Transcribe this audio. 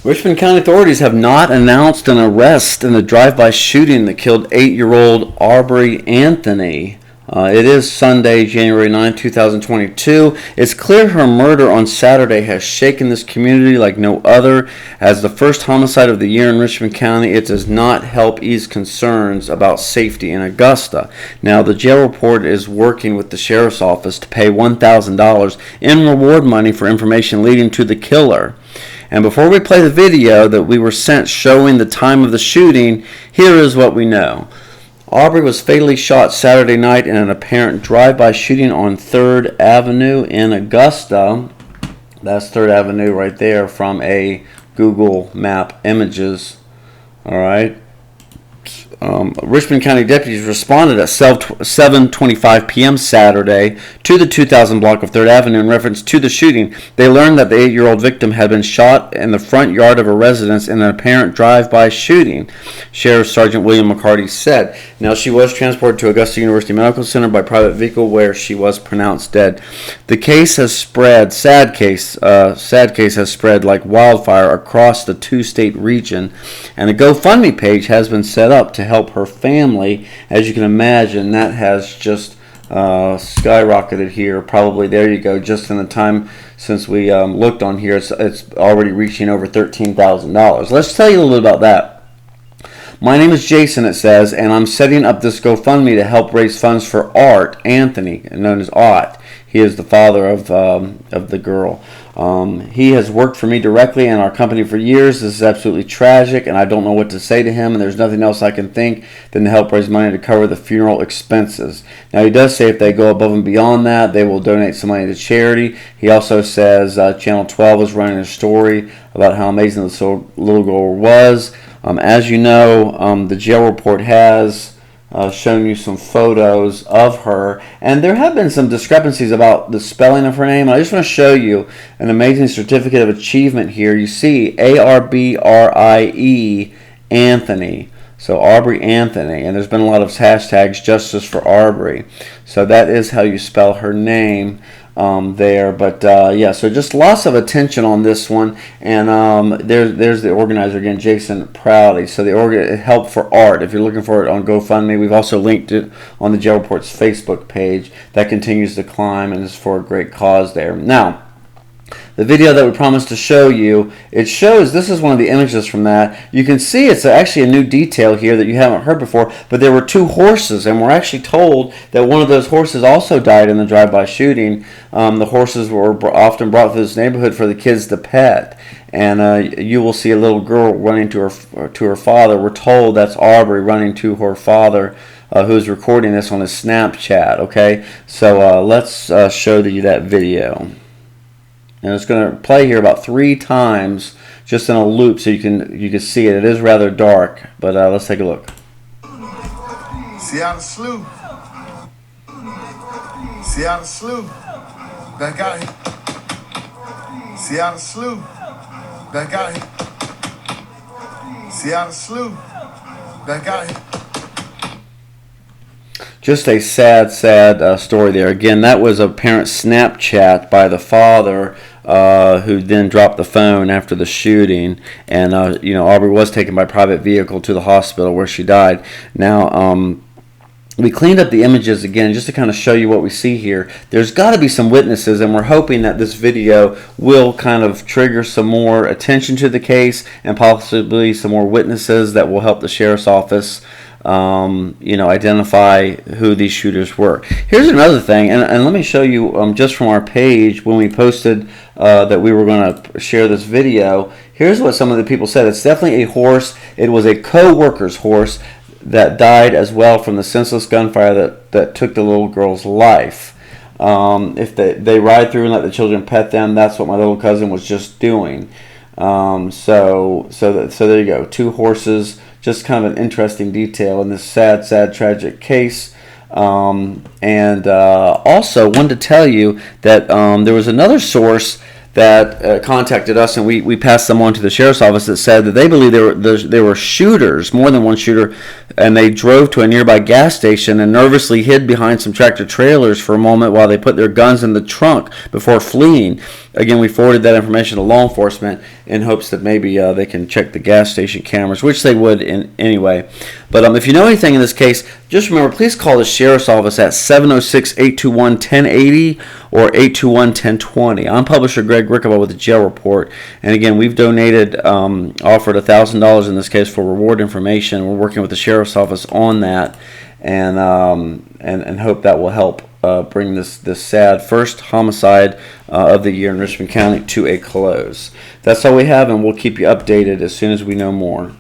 Richmond County authorities have not announced an arrest in the drive-by shooting that killed 8-year-old Arbrie Anthony. It is Sunday, January 9, 2022. It's clear her murder on Saturday has shaken this community like no other. As the first homicide of the year in Richmond County, it does not help ease concerns about safety in Augusta. Now, the jail report is working with the sheriff's office to pay $1,000 in reward money for information leading to the killer. And before we play the video that we were sent showing the time of the shooting, here is what we know. Arbrie was fatally shot Saturday night in an apparent drive-by shooting on 3rd Avenue in Augusta. That's 3rd Avenue right there from a Google Map images. All right. Richmond County Deputies responded at 7:25 p.m. Saturday to the 2000 block of 3rd Avenue in reference to the shooting. They learned that the 8-year-old victim had been shot in the front yard of a residence in an apparent drive-by shooting, Sheriff Sergeant William McCarty said. Now, she was transported to Augusta University Medical Center by private vehicle where she was pronounced dead. The case has spread, sad case has spread like wildfire across the two-state region, and a GoFundMe page has been set up to help her family. As you can imagine, that has just skyrocketed here. Probably, there you go, just in the time since we looked on here, it's already reaching over $13,000. Let's tell you a little bit about that. My name is Jason, it says, and I'm setting up this GoFundMe to help raise funds for Arbrie Anthony, known as Ott. He is the father of the girl. He has worked for me directly and our company for years. This is absolutely tragic, and I don't know what to say to him, and there's nothing else I can think than to help raise money to cover the funeral expenses. Now, he does say if they go above and beyond that, they will donate some money to charity. He also says Channel 12 is running a story about how amazing this little girl was. As you know, the jail report has shown you some photos of her, and there have been some discrepancies about the spelling of her name. I just want to show you an amazing certificate of achievement here. You see Arbrie Anthony. So Arbrie Anthony, and there's been a lot of hashtags, Justice for Arbrie. So that is how you spell her name there. But yeah, so just lots of attention on this one. And there's the organizer again, Jason Prouty. So the Help for Art, if you're looking for it on GoFundMe. We've also linked it on the jail report's Facebook page. That continues to climb and is for a great cause there. Now, the video that we promised to show you, it shows, this is one of the images from that. You can see it's actually a new detail here that you haven't heard before, but there were 2 horses, and we're actually told that one of those horses also died in the drive-by shooting. The horses were often brought to this neighborhood for the kids to pet. And you will see a little girl running to her father. We're told that's Arbrie running to her father, who's recording this on his Snapchat. Okay, so let's show you that video. And it's going to play here about 3 times, just in a loop, so you can see it. It is rather dark, but let's take a look. Seattle Slew. Seattle Slew. Back out here. Seattle Slew. Back out here. Seattle Slew. Back out here. Just a sad story there. Again, that was a parent Snapchat by the father, who then dropped the phone after the shooting. And Arbrie was taken by private vehicle to the hospital where she died. Now, we cleaned up the images again just to kind of show you what we see here. There's got to be some witnesses, and we're hoping that this video will kind of trigger some more attention to the case and possibly some more witnesses that will help the sheriff's office identify who these shooters were. Here's another thing, and let me show you just from our page when we posted that we were going to share this video. Here's what some of the people said. It's definitely a horse. It was a co-worker's horse that died as well from the senseless gunfire that took the little girl's life. If they ride through and let the children pet them, that's what my little cousin was just doing. So there you go. 2 horses. Just kind of an interesting detail in this sad, tragic case. And also wanted to tell you that there was another source that contacted us, and we passed them on to the sheriff's office, that said that they believe there were shooters, more than one shooter, and they drove to a nearby gas station and nervously hid behind some tractor trailers for a moment while they put their guns in the trunk before fleeing. Again, we forwarded that information to law enforcement in hopes that maybe they can check the gas station cameras, which they would anyway. But if you know anything in this case, just remember, please call the sheriff's office at 706-821-1080 or 821-1020. I'm Publisher Greg Rickabaugh with the Jail Report. And again, we've donated, offered $1,000 in this case for reward information. We're working with the sheriff's office on that, and hope that will help bring this sad first homicide of the year in Richmond County to a close. That's all we have, and we'll keep you updated as soon as we know more.